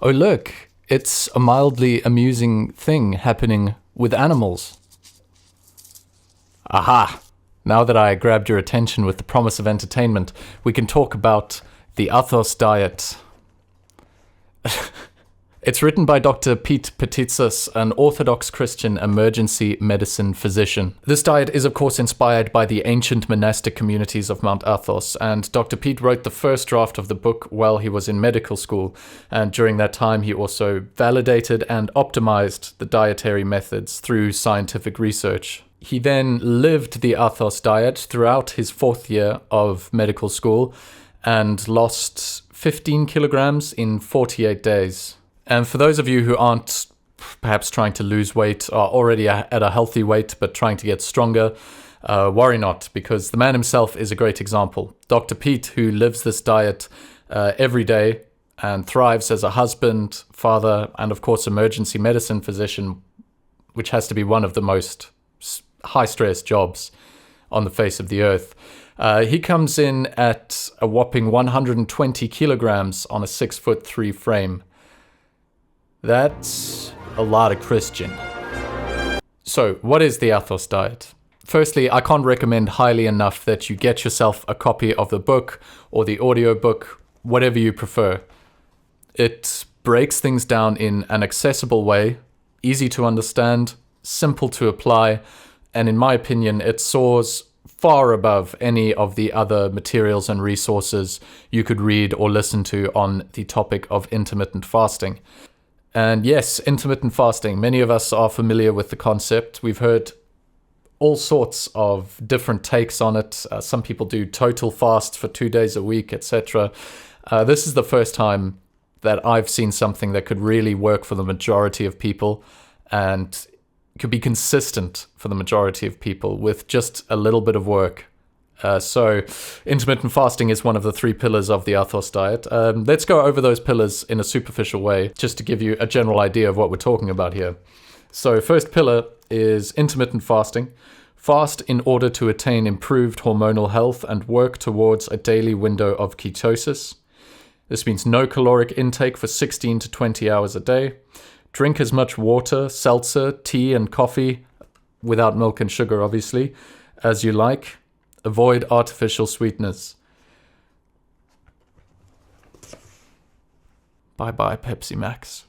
Oh, look, it's a mildly amusing thing happening with animals. Aha! Now that I grabbed your attention with the promise of entertainment, we can talk about the Athos Diet. It's written by Dr. Patitsas, an Orthodox Christian emergency medicine physician. This diet is, of course, inspired by the ancient monastic communities of Mount Athos, and Dr. Pete wrote the first draft of the book while he was in medical school, and during that time he also validated and optimized the dietary methods through scientific research. He then lived the Athos Diet throughout his 4th year of medical school and lost 15 kilograms in 48 days. And for those of you who aren't perhaps trying to lose weight, are already at a healthy weight but trying to get stronger, worry not, because the man himself is a great example. Dr. Pete, who lives this diet every day and thrives as a husband, father, and of course emergency medicine physician, which has to be one of the most high-stress jobs on the face of the earth. He comes in at a whopping 120 kilograms on a 6'3" frame. That's a lot of Christian. So, what is the Athos Diet? Firstly, I can't recommend highly enough that you get yourself a copy of the book or the audiobook, whatever you prefer. It breaks things down in an accessible way, easy to understand, simple to apply, and in my opinion, it soars far above any of the other materials and resources you could read or listen to on the topic of intermittent fasting. And yes, intermittent fasting, many of us are familiar with the concept. We've heard all sorts of different takes on it. Some people do total fast for 2 days a week, etc. This is the first time that I've seen something that could really work for the majority of people and could be consistent for the majority of people with just a little bit of work. So intermittent fasting is one of the 3 pillars of the Athos Diet. Let's go over those pillars in a superficial way, just to give you a general idea of what we're talking about here. So first pillar is intermittent fasting. Fast in order to attain improved hormonal health and work towards a daily window of ketosis. This means no caloric intake for 16 to 20 hours a day. Drink as much water, seltzer, tea, and coffee, without milk and sugar obviously, as you like. Avoid artificial sweeteners. Bye-bye Pepsi Max.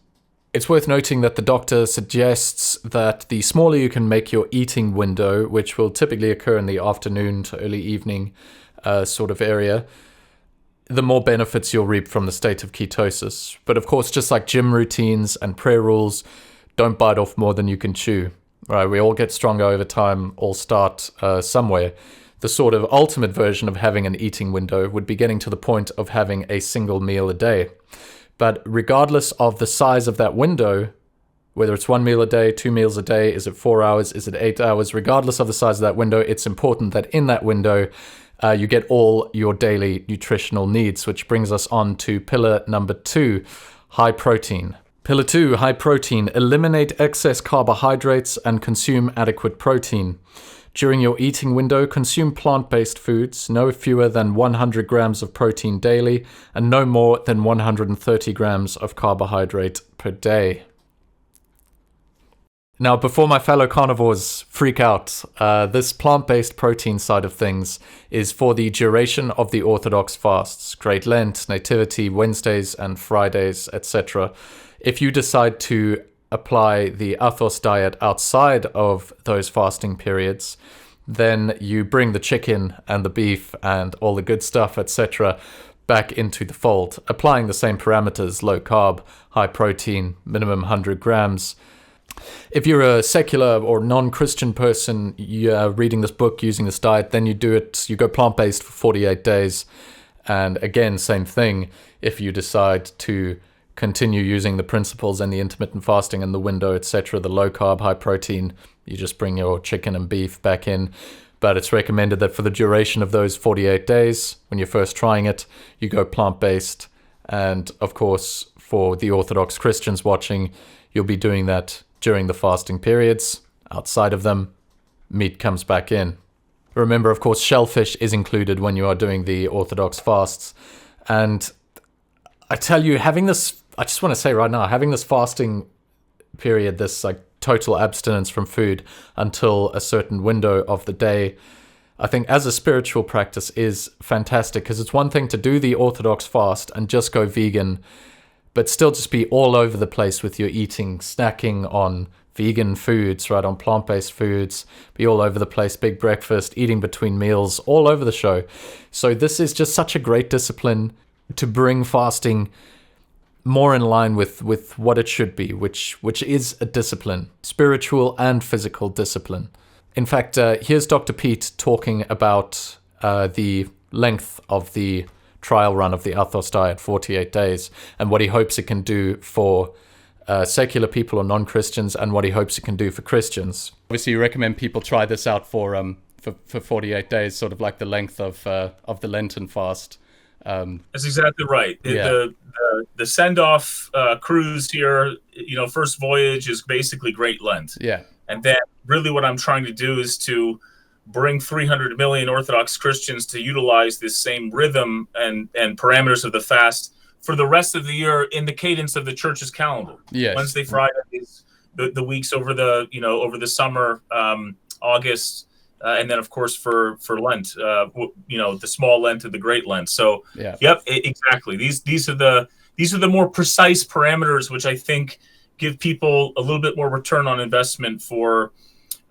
It's worth noting that the doctor suggests that the smaller you can make your eating window, which will typically occur in the afternoon to early evening sort of area, the more benefits you'll reap from the state of ketosis. But of course, just like gym routines and prayer rules, don't bite off more than you can chew. Right? We all get stronger over time, all start somewhere. The sort of ultimate version of having an eating window would be getting to the point of having a single meal a day. But regardless of the size of that window, whether it's 1 meal a day, 2 meals a day, is it 4 hours, is it 8 hours, regardless of the size of that window, it's important that in that window you get all your daily nutritional needs, which brings us on to pillar number 2, high protein. Pillar 2, high protein. Eliminate excess carbohydrates and consume adequate protein. During your eating window, consume plant-based foods, no fewer than 100 grams of protein daily, and no more than 130 grams of carbohydrate per day. Now, before my fellow carnivores freak out, this plant-based protein side of things is for the duration of the Orthodox fasts, Great Lent, Nativity, Wednesdays and Fridays, etc. If you decide to apply the Athos Diet outside of those fasting periods, then you bring the chicken and the beef and all the good stuff, etc., back into the fold, applying the same parameters, low carb, high protein, minimum 100 grams. If you're a secular or non-Christian person, you're reading this book, using this diet, then you go plant-based for 48 days. And again, same thing, if you decide to continue using the principles and the intermittent fasting and the window, etc., the low carb, high protein, you just bring your chicken and beef back in. But it's recommended that for the duration of those 48 days, when you're first trying it, you go plant-based. And of course, for the Orthodox Christians watching, you'll be doing that during the fasting periods. Outside of them, meat comes back in. Remember, of course, shellfish is included when you are doing the Orthodox fasts. And I tell you, having this I just want to say right now, having this fasting period, this like total abstinence from food until a certain window of the day, I think as a spiritual practice is fantastic, because it's one thing to do the Orthodox fast and just go vegan, but still just be all over the place with your eating, snacking on vegan foods, right, on plant-based foods, be all over the place, big breakfast, eating between meals, all over the show. So this is just such a great discipline to bring fasting more in line with what it should be, which is a discipline, spiritual and physical discipline. In fact, here's Dr. Pete talking about the length of the trial run of the Athos Diet, 48 days, and what he hopes it can do for secular people or non-Christians, and what he hopes it can do for Christians. Obviously, you recommend people try this out for 48 days, sort of like the length of the Lenten fast. That's exactly right. The send-off cruise here, first voyage is basically Great Lent. Yeah. And then really what I'm trying to do is to bring 300 million Orthodox Christians to utilize this same rhythm and parameters of the fast for the rest of the year in the cadence of the church's calendar. Yes. Wednesday, Fridays, the weeks over the summer, August, and then of course for Lent, the small Lent and the Great Lent. So yeah. Yep, exactly. These are the more precise parameters, which I think give people a little bit more return on investment for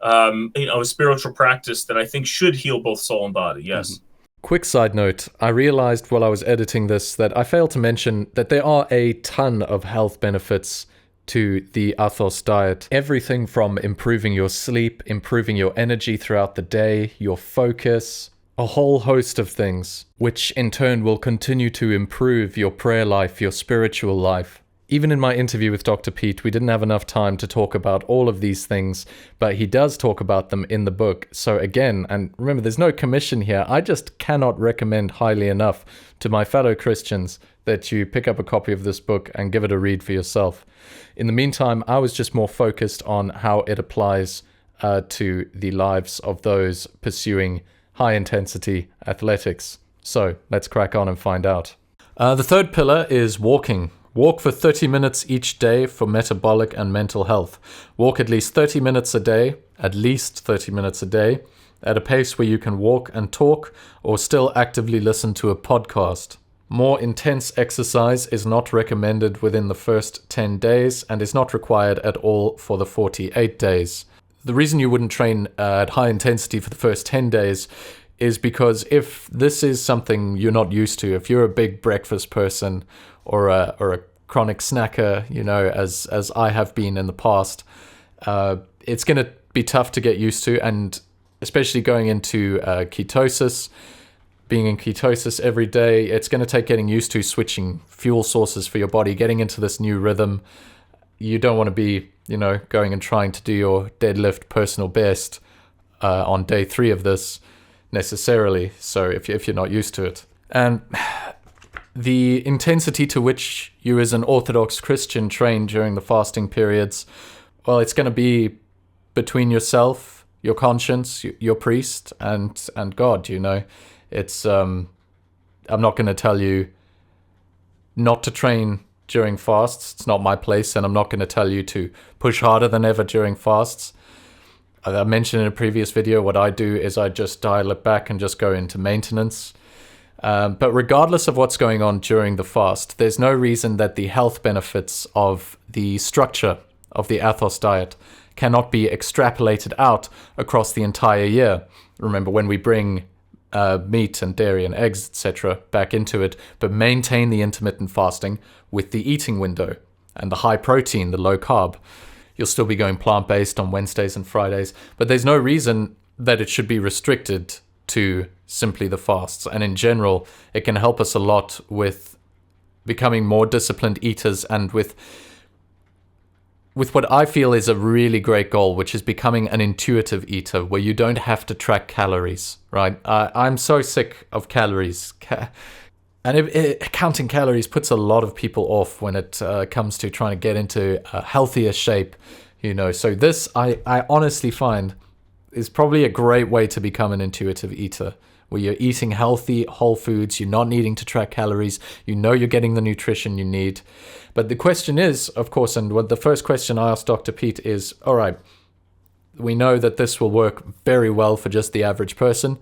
a spiritual practice that I think should heal both soul and body. Yes. Mm-hmm. Quick side note, I realized while I was editing this that I failed to mention that there are a ton of health benefits to the Athos diet. Everything from improving your sleep, improving your energy throughout the day, your focus, a whole host of things, which in turn will continue to improve your prayer life, your spiritual life. Even in my interview with Dr. Pete, we didn't have enough time to talk about all of these things, but he does talk about them in the book. So again, and remember, there's no commission here. I just cannot recommend highly enough to my fellow Christians that you pick up a copy of this book and give it a read for yourself. In the meantime, I was just more focused on how it applies to the lives of those pursuing high-intensity athletics. So let's crack on and find out. The third pillar is walking. Walk for 30 minutes each day for metabolic and mental health. Walk at least 30 minutes a day, at a pace where you can walk and talk or still actively listen to a podcast. More intense exercise is not recommended within the first 10 days and is not required at all for the 48 days. The reason you wouldn't train at high intensity for the first 10 days is because if this is something you're not used to, if you're a big breakfast person or a chronic snacker, as I have been in the past, it's going to be tough to get used to, and especially going into ketosis, being in ketosis every day, it's going to take getting used to switching fuel sources for your body, getting into this new rhythm. You don't want to be, going and trying to do your deadlift personal best on day 3 of this necessarily, so if you're not used to it. And the intensity to which you as an Orthodox Christian train during the fasting periods, well, it's going to be between yourself, your conscience, your priest, and God, It's, I'm not going to tell you not to train during fasts. It's not my place, and I'm not going to tell you to push harder than ever during fasts. I mentioned in a previous video, what I do is I just dial it back and just go into maintenance. But regardless of what's going on during the fast, there's no reason that the health benefits of the structure of the Athos diet cannot be extrapolated out across the entire year. Remember, when we bring meat and dairy and eggs, etc., back into it, but maintain the intermittent fasting with the eating window and the high protein, the low carb. You'll still be going plant-based on Wednesdays and Fridays, but there's no reason that it should be restricted to simply the fasts. And in general, it can help us a lot with becoming more disciplined eaters and with what I feel is a really great goal, which is becoming an intuitive eater where you don't have to track calories, right? I'm so sick of calories. And counting calories puts a lot of people off when it comes to trying to get into a healthier shape, So this, I honestly find, is probably a great way to become an intuitive eater, where you're eating healthy, whole foods, you're not needing to track calories, you know you're getting the nutrition you need. But the question is, of course, and what the first question I asked Dr. Pete is, all right, we know that this will work very well for just the average person,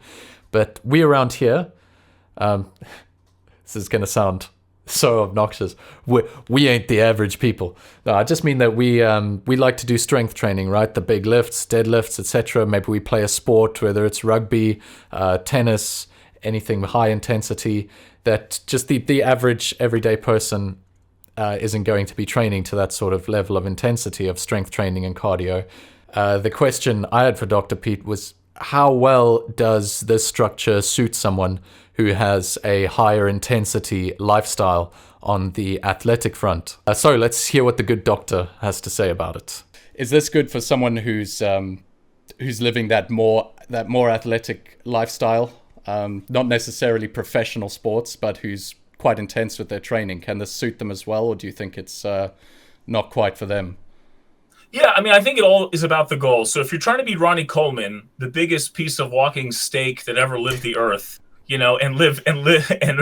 but we around here, this is going to sound so obnoxious, we ain't the average people. No, I just mean that we like to do strength training, right? The big lifts, deadlifts, etc. Maybe we play a sport, whether it's rugby, tennis, anything high intensity, that just the average everyday person isn't going to be training to that sort of level of intensity of strength training and cardio. The question I had for Dr. Pete was, how well does this structure suit someone who has a higher intensity lifestyle on the athletic front? So let's hear what the good doctor has to say about it. Is this good for someone who's living that more athletic lifestyle, not necessarily professional sports, but who's quite intense with their training? Can this suit them as well, or do you think it's not quite for them? Yeah, I mean, I think it all is about the goal. So if you're trying to be Ronnie Coleman, the biggest piece of walking steak that ever lived the earth, and live and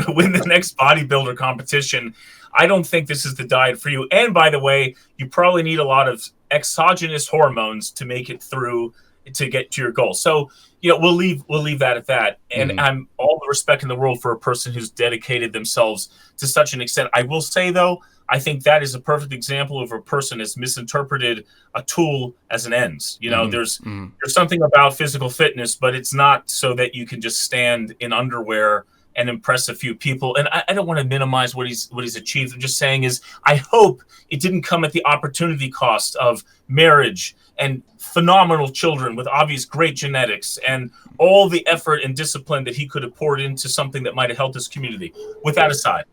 win the next bodybuilder competition, I don't think this is the diet for you. And by the way, you probably need a lot of exogenous hormones to make it through to get to your goal. So, we'll leave that at that. And I'm all the respect in the world for a person who's dedicated themselves to such an extent. I will say, though, I think that is a perfect example of a person has misinterpreted a tool as an ends. There's something about physical fitness, but it's not so that you can just stand in underwear and impress a few people. And I don't want to minimize what he's achieved. I'm just saying is, I hope it didn't come at the opportunity cost of marriage and phenomenal children with obvious great genetics and all the effort and discipline that he could have poured into something that might have helped his community. With that aside,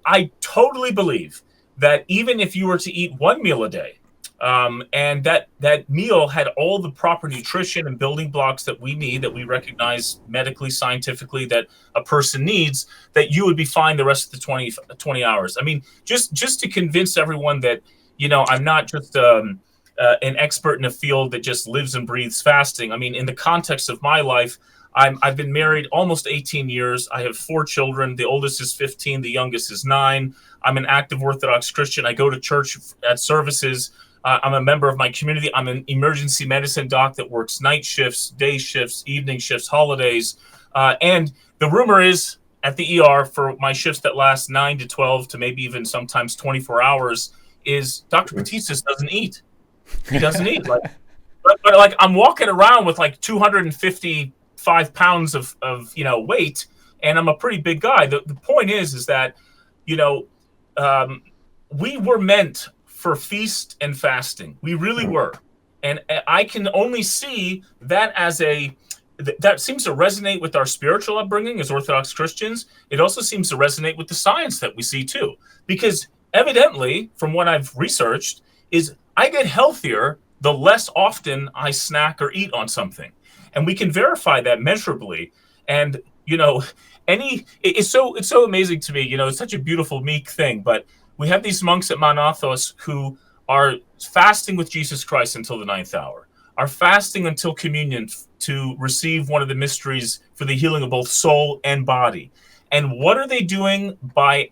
I totally believe that even if you were to eat one meal a day, and that meal had all the proper nutrition and building blocks that we need, that we recognize medically, scientifically, that a person needs, that you would be fine the rest of the 20 hours. I mean, just to convince everyone that, I'm not just an expert in a field that just lives and breathes fasting. I mean, in the context of my life, I've been married almost 18 years. I have 4 children. The oldest is 15. The youngest is 9. I'm an active Orthodox Christian. I go to church at services. I'm a member of my community. I'm an emergency medicine doc that works night shifts, day shifts, evening shifts, holidays. And the rumor is at the ER for my shifts that last 9 to 12 to maybe even sometimes 24 hours is Dr. Patitsas doesn't eat. He doesn't eat. But I'm walking around with 255 pounds of weight, and I'm a pretty big guy. The point is that we were meant for feast and fasting. We really were, and I can only see that as that seems to resonate with our spiritual upbringing as Orthodox Christians. It also seems to resonate with the science that we see too, because evidently, from what I've researched, is I get healthier the less often I snack or eat on something. And we can verify that measurably. And, it's so amazing to me, it's such a beautiful, meek thing. But we have these monks at Mount Athos who are fasting with Jesus Christ until the 9th hour, are fasting until communion to receive one of the mysteries for the healing of both soul and body. And what are they doing by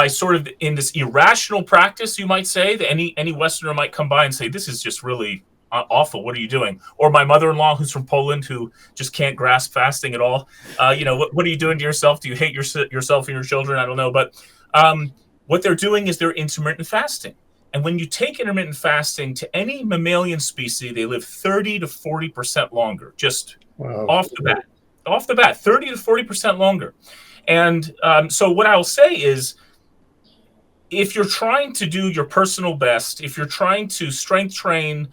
sort of in this irrational practice, you might say, that any Westerner might come by and say, this is just really awful. What are you doing? Or my mother-in-law, who's from Poland, who just can't grasp fasting at all. What are you doing to yourself? Do you hate yourself and your children? I don't know. But what they're doing is they're intermittent fasting. And when you take intermittent fasting to any mammalian species, they live 30 to 40% longer, just off the bat, 30 to 40% longer. And so what I'll say is, if you're trying to do your personal best, if you're trying to strength train,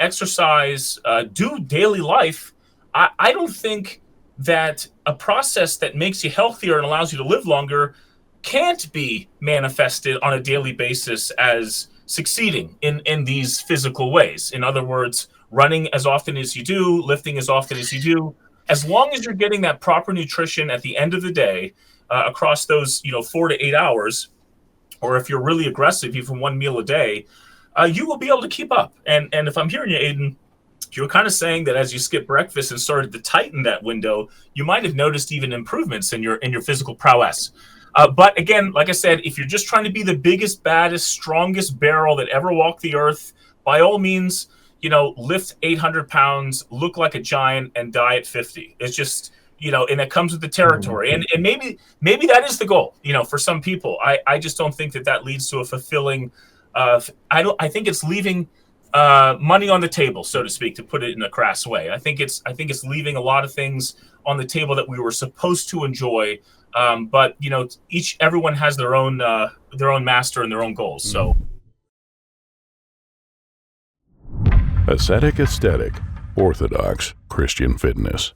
exercise, do daily life, I don't think that a process that makes you healthier and allows you to live longer can't be manifested on a daily basis as succeeding in these physical ways. In other words, running as often as you do, lifting as often as you do, as long as you're getting that proper nutrition at the end of the day, across those 4 to 8 hours, or if you're really aggressive, even one meal a day, you will be able to keep up. And if I'm hearing you, Aiden, you were kind of saying that as you skipped breakfast and started to tighten that window, you might have noticed even improvements in your physical prowess. But again, like I said, if you're just trying to be the biggest, baddest, strongest barrel that ever walked the earth, by all means, lift 800 pounds, look like a giant, and die at 50. It's just, and it comes with the territory. And maybe that is the goal, for some people. I just don't think that leads to a fulfilling. I think it's leaving money on the table, so to speak, to put it in a crass way. I think it's leaving a lot of things on the table that we were supposed to enjoy. But everyone has their own master and their own goals. So, Ascetic Aesthetic, Orthodox Christian Fitness.